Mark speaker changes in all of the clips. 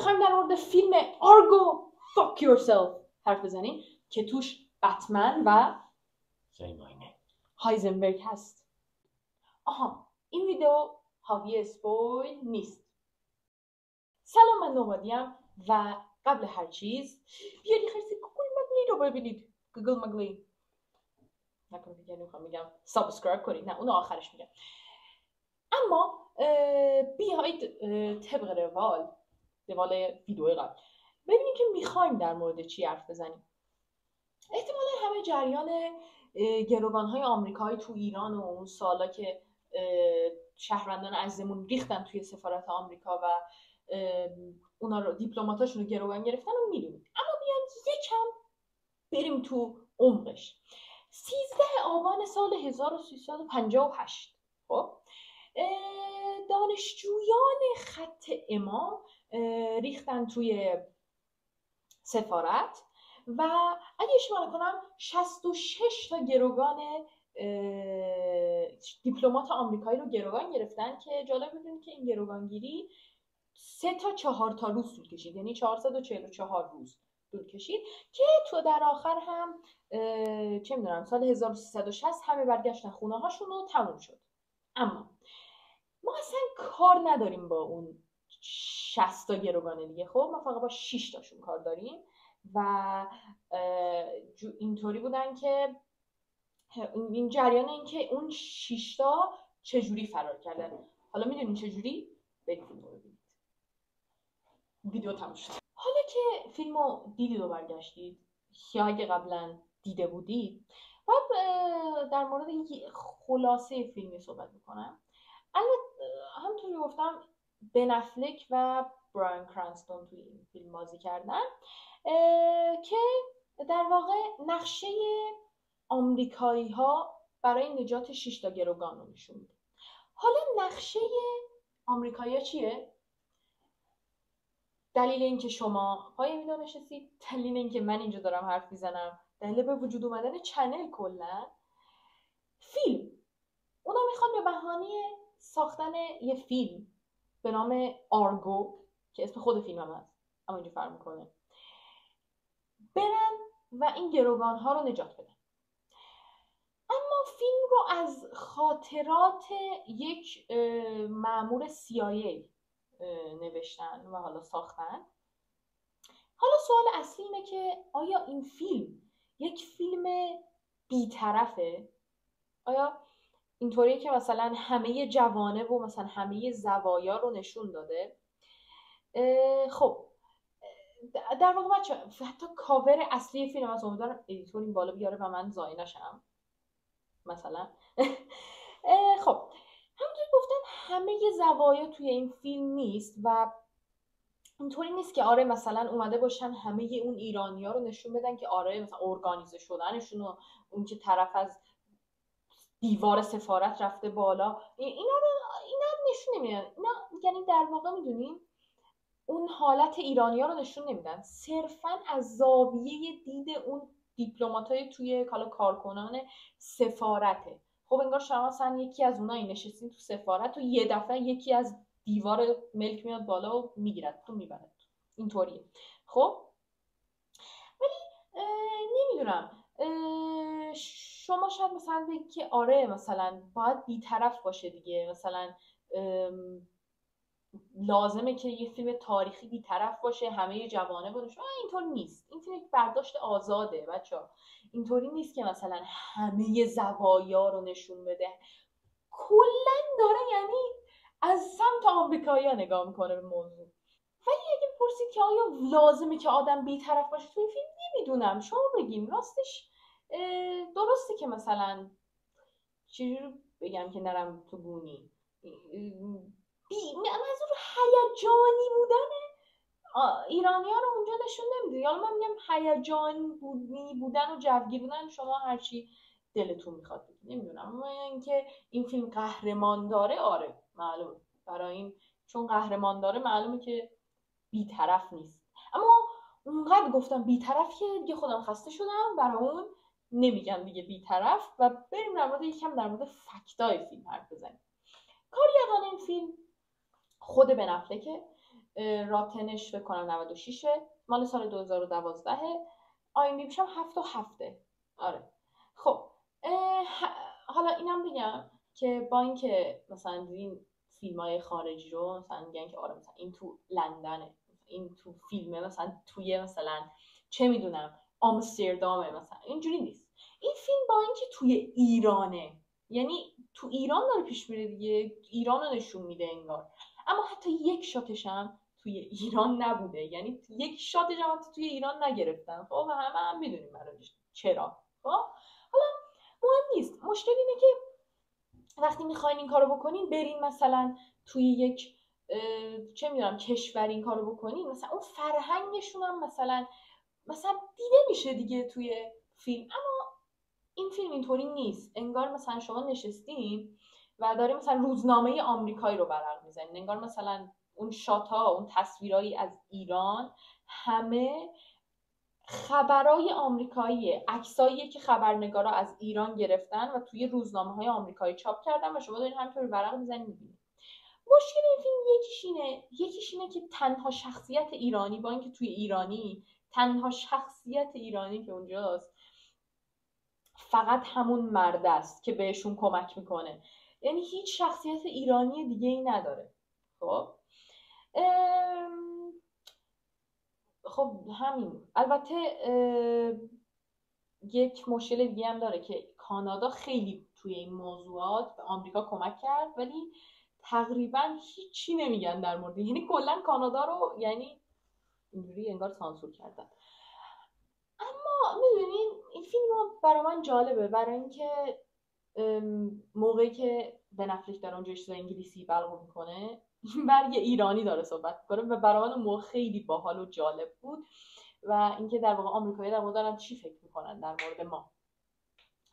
Speaker 1: میخوایم در مورد فیلم آرگو Fuck Yourself حرف بزنیم که توش بتمن و هایزنبرگ هست. این ویدیو حاوی اسپویل نیست. سلام، من نوبادیم و قبل هر چیز بیاید خرسی گوگل مگلی رو ببینید. گوگل مگلی نکنه دیگه نمیخوام میگم سابسکرایب کنید، نه اونو آخرش میگم. اما بیایید طبق روال ویدیو قبل ببینیم که میخوایم در مورد چی حرف بزنیم. احتمالا همه جریان گروگان‌های آمریکایی تو ایران و اون سالا که شهروندان عزیزمون ریختن توی سفارت آمریکا و اونا رو دیپلماتاشون رو گروگان گرفتن رو میدونید. اما بیایم یکم بریم تو عمقش. 13 آبان سال 1358 خب دانشجویان خط امام ریختن توی سفارت و اگه اشتباه نکنم 66 تا گروگان دیپلمات آمریکایی رو گروگان گرفتن که جالب میدونید که این گروگانگیری 3 تا 4 تا روز طول کشید، یعنی 444 روز طول کشید که تو در آخر هم چه میدونم سال 1360 همه برگشتن خونه هاشون و تموم شد. اما ما اصلا کار نداریم با اون 60 تا گروگان دیگه. خب ما فقط با 6 تاشون کار داریم و اینطوری بودن که این جریان این که اون 6 تا چجوری فرار کردن. حالا میدونین چجوری؟ برید فیلمو ببینید. ویدیو تموم شد. حالا که فیلمو دیدید و برگشتید یا اگه قبلا دیده بودید باید در مورد خلاصه فیلمی صحبت میکنم. البته همونطوری گفتم بن افلک و برایان کرانستون توی این فیلم بازی کردن که در واقع نقشه آمریکایی ها برای نجات 6 تا گروگان رو نشون میده. حالا نقشه آمریکایی ها چیه؟ دلیل اینکه شما پای ویدیو نشستید، دلیل اینکه من اینجا دارم حرف میزنم، دلیل به وجود اومدن چنل کلا فیلم. اونا میخوان به بهانه ساختن یه فیلم به نام آرگو که اسم خود فیلم هم هست اما اینجا فرق میکنه برن و این گروگان ها رو نجات بدن. اما فیلم رو از خاطرات یک مأمور CIA نوشتن و حالا ساختن. حالا سوال اصلی اینه که آیا این فیلم یک فیلم بی‌طرفه؟ آیا اینطوریه که مثلا همه جوانب و مثلا همه زوایا رو نشون داده؟ خب در واقع بچه حتی کاور اصلی فیلم از امیدوارم ادیتور این بالا بیاره و من زایی نشم مثلا. خب همونطوری گفتم همه زوایا توی این فیلم نیست و اینطوری نیست که آره مثلا اومده باشن همه اون ایرانی‌ها رو نشون بدن که آره مثلا ارگانیزه شدنشون و اون که طرف از دیوار سفارت رفته بالا اینا نشون نمیدن. اینا یعنی در واقع میدونیم اون حالت ایرانی‌ها رو نشون نمیدن، صرفاً از زاویه دید اون دیپلماتای توی کارکنان سفارته. خب انگار شما مثلا یکی از اونایی نشستین تو سفارت و یه دفعه یکی از دیوار ملک میاد بالا و میگیرد تو میبرد. اینطوریه. خب ولی نمیدونم شما شاید مثلا بگید که آره مثلا باید بی‌طرف باشه دیگه، مثلا لازمه که یه فیلم تاریخی بی‌طرف باشه همه جوانب باشه. اینطور نیست. این فیلم یک برداشت آزاده بچه‌ها. اینطوری نیست که مثلا همه زوایا رو نشون بده. کلا داره یعنی از سمت آمریکایی‌ها نگاه میکنه به موضوع. ولی اگه پرسید که آیا لازمه که آدم بی‌طرف باشه توی فیلم، نمیدونم شما بگیم. راستش درسته که مثلا چجوری بگم که نرم تو گونی، منظور هیجانی بودن ایرانی‌ها رو اونجا نشون نمیده. یا من میگم هیجانی بودن و جوگیر بودن شما هرچی دلتون میخواد بگید. نمیدونم. اما اینکه این فیلم قهرمان داره آره معلومه. برای این چون قهرمان داره معلومه که بی‌طرف نیست. اما اونقدر گفتم بی‌طرف که دیگه خودم خسته شدم برای اون نمیگم دیگه بی‌طرف و بریم در مورد یکم در مورد فکتای فیلم حرف بزنیم. کارگردان این فیلم خود بن افلکه راتنش فکر کنم 96 مال سال 2012. IMDbش هم 7.7. آره. خب حالا اینم بگم که با اینکه مثلا این فیلم‌های خارجی رو مثلا میگن که آره مثلا این تو لندنه، این تو فیلمه، مثلا توی مثلا چه میدونم آمستردامه، مثلا اینجوری نیست. این فیلم با اینکه توی ایرانه، یعنی تو ایران داره پیش میره دیگه، ایران رو نشون میده انگار، اما حتی یک شاتش هم توی ایران نبوده، یعنی یک شاتش هم حتی توی ایران نگرفتن. خب همه هم میدونیم چرا. خب حالا مهم نیست، مشکل اینه که وقتی میخواین این کارو بکنین، برین مثلا توی یک چه میدونم کشور این کارو بکنین، مثلا اون فرهنگشون هم مثلا دیده میشه دیگه توی فیلم. اما این فیلم اینطوری نیست، انگار مثلا شما نشستین و دارین مثلا روزنامه آمریکایی رو ورق میزنین، انگار مثلا اون شات‌ها، اون تصویرایی از ایران همه خبرای آمریکاییه، عکساییه که خبرنگارا از ایران گرفتن و توی روزنامه‌های آمریکایی چاپ کردن و شما دارین همینطوری ورق میزنین میبینید. مشکل این فیلم یکیش اینه که تنها شخصیت ایرانی، با اینکه توی ایرانی تنها شخصیت ایرانی که اونجاست فقط همون مرد است که بهشون کمک میکنه، یعنی هیچ شخصیت ایرانی دیگه ای نداره. خب همین. البته یک مشکل دیگه هم داره که کانادا خیلی توی این موضوعات به آمریکا کمک کرد، ولی تقریبا هیچی نمیگن در مورد، یعنی کلا کانادا رو یعنی اینجوری انگار سانسور کردن. اما میدونین این فیلم برای من جالبه، برای اینکه موقعی که بن افلک در اونجا چیزای انگلیسی بلغو میکنه، این بر یه ایرانی داره صحبت میکنه و برای من موقع خیلی باحال و جالب بود و اینکه در واقع آمریکایی در مورد دارن چی فکر میکنن در مورد ما.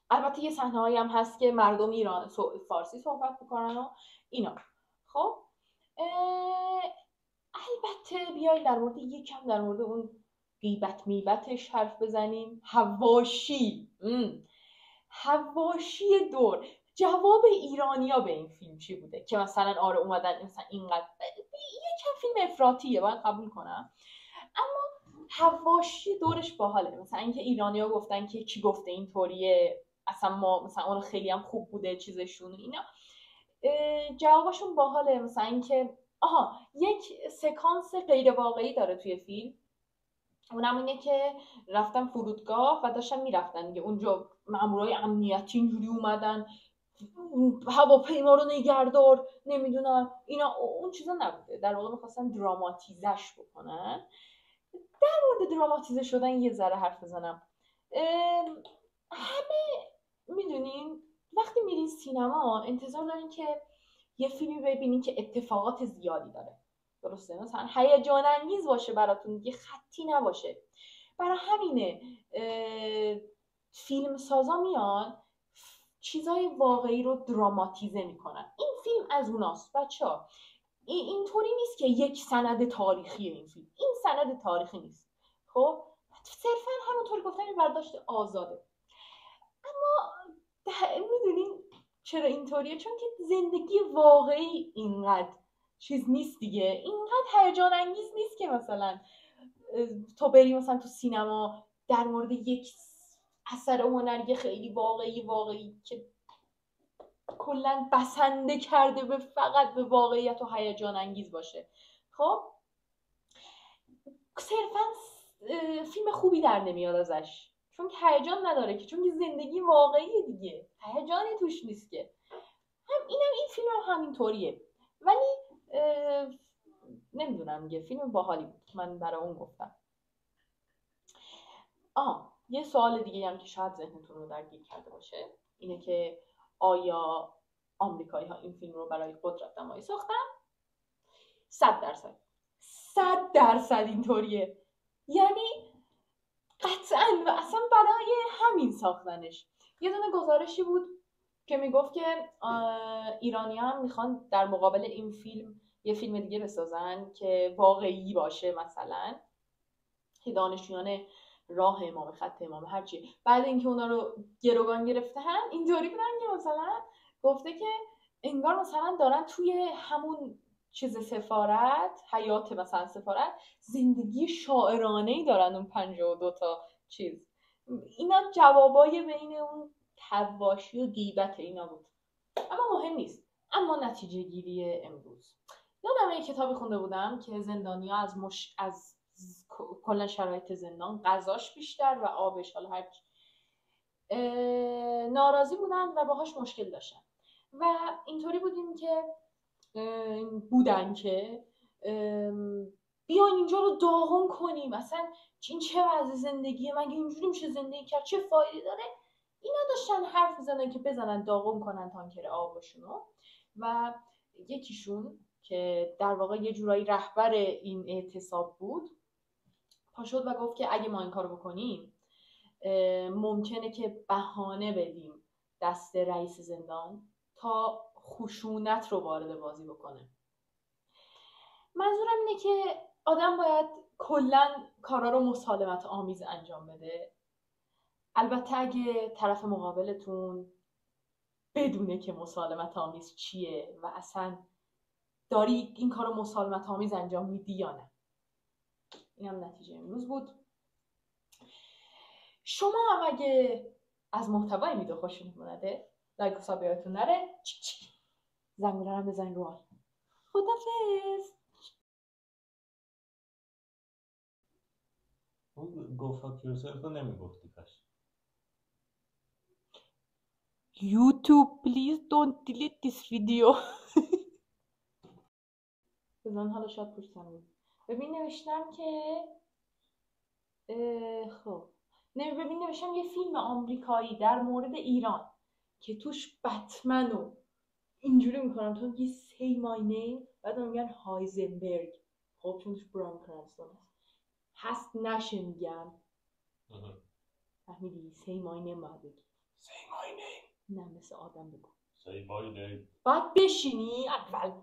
Speaker 1: البته یه صحنه‌هایی هم هست که مردم ایران فارسی صحبت میکنن و اینا. خب البته بیاید در مورد یکم در مورد اون غیبت میبتش حرف بزنیم. حواشی دور، جواب ایرانیا به این فیلم چی بوده که مثلا آره اومدن مثلا اینقدر یکم فیلم افراطیه باید قبول کنم، اما حواشی دورش باحاله. مثلا اینکه ایرانیا گفتن که کی گفته اینطوریه، اصلا ما مثلا اون خیلی هم خوب بوده چیزشون اینا، جوابشون باحاله. مثلا اینکه یک سکانس غیر واقعی داره توی فیلم، اونم اینه که رفتن فرودگاه و داشتن میرفتن دیگه، اونجا مامورای امنیتی اینجوری اومدن هواپیما رو نگهدار نمیدونم اینا، اون چیزا نبوده، در واقع میخواستن دراماتیزش بکنن. در مورد دراماتیزه شدن یه ذره حرف بزنم. همه میدونین وقتی میرین سینما انتظار دارین که یه فیلمی ببینین که اتفاقات زیادی داره، درسته؟ مثلا هیجان انگیز باشه براتون، یه خطی نباشه. برای همینه فیلم سازا میان چیزای واقعی رو دراماتیزه میکنن. این فیلم از اوناست بچه‌ها. اینطوری نیست که یک سند تاریخی این فیلم، این سند تاریخی نیست. خب صرفا همونطوری گفتم این برداشت آزاده. اما میدونین چرا اینطوریه؟ چون که زندگی واقعی اینقدر چیز نیست دیگه، اینقدر هیجان انگیز نیست که مثلا تو بری مثلا تو سینما در مورد یک اثر هنری خیلی واقعی که کلا بسنده کرده به فقط به واقعیت و هیجان انگیز باشه. خب صرفا فیلم خوبی در نمیاد ازش، چون که هیجان نداره که، چون که زندگی واقعیه دیگه، هیجانی توش نیست که. این فیلم هم همینطوریه، ولی نمیدونم دیگه، فیلم باحالی بود، من برای اون گفتم. یه سوال دیگه هم که شاید ذهنتون رو درگیر کرده باشه اینه که آیا آمریکایی ها این فیلم رو برای قدرت نمایی ساختن؟ 100% اینطوریه، یعنی قطعا و اصلا برای همین ساختنش. یه دونه گزارشی بود که میگفت که ایرانی هم میخوان در مقابل این فیلم یه فیلم دیگه بسازن که واقعی باشه، مثلا که دانشجویان راه امام، خط امام، هرچی، بعد اینکه اونا رو گروگان گرفتن اینطوری بودن که مثلا گفته که انگار مثلا دارن توی همون چیز سفارت، حیات مثلا سفارت، زندگی شاعرانه‌ای دارن اون 52 تا چیز. اینا جوابای بین اون حواشی و غیبت اینا بود، اما مهم نیست. اما نتیجه گیری امروز، یادم یه کتابی خونده بودم که زندانیا از کلا شرایط زندان، غذاش بیشتر و آبش، حالا هر ناراضی بودن و باهاش مشکل داشتن و اینطوری بودن که بیاین اینجا رو داغون کنیم، اصلا این چه وضع زندگیه، مگه اینجوری میشه زندگی کرد، چه فایده داره. اینا داشتن حرف میزنن که بزنن داغون کنن تانکر آبشونو و یکیشون که در واقع یه جورایی رهبر این اعتصاب بود پا شد و گفت که اگه ما این کارو بکنیم ممکنه که بهانه بدیم دست رئیس زندان تا خشونت رو وارد بازی بکنه. منظورم اینه که آدم باید کلا کارا رو مسالمت آمیز انجام بده، البته اگه طرف مقابلتون بدونه که مسالمت آمیز چیه و اصلا داری این کارو مسالمت آمیز انجام میدی یا نه. این هم نتیجه امروز بود. شما هم اگه از محتوای ویدیو خوشتون اومده لایک و ساب یادتون نره، زنگوله هم بزنین رو حال. خدافظ.
Speaker 2: اون go fuck yourself رو نمیگفتی پس.
Speaker 1: YouTube please don't delete this video. بزن حالا شاید پوشتم بود. ببین نوشتم که خب ببین نوشتم یه فیلم آمریکایی در مورد ایران که توش بتمن و اینجوری میکنم تو میگی say my name بعد میگن هایزنبرگ، خب چون توش بران کرانستون هست نشه میگم فهمیدی say my name باید بگی
Speaker 2: say my name
Speaker 1: نه مثل آدم بگو
Speaker 2: say my name
Speaker 1: باید بشینی اول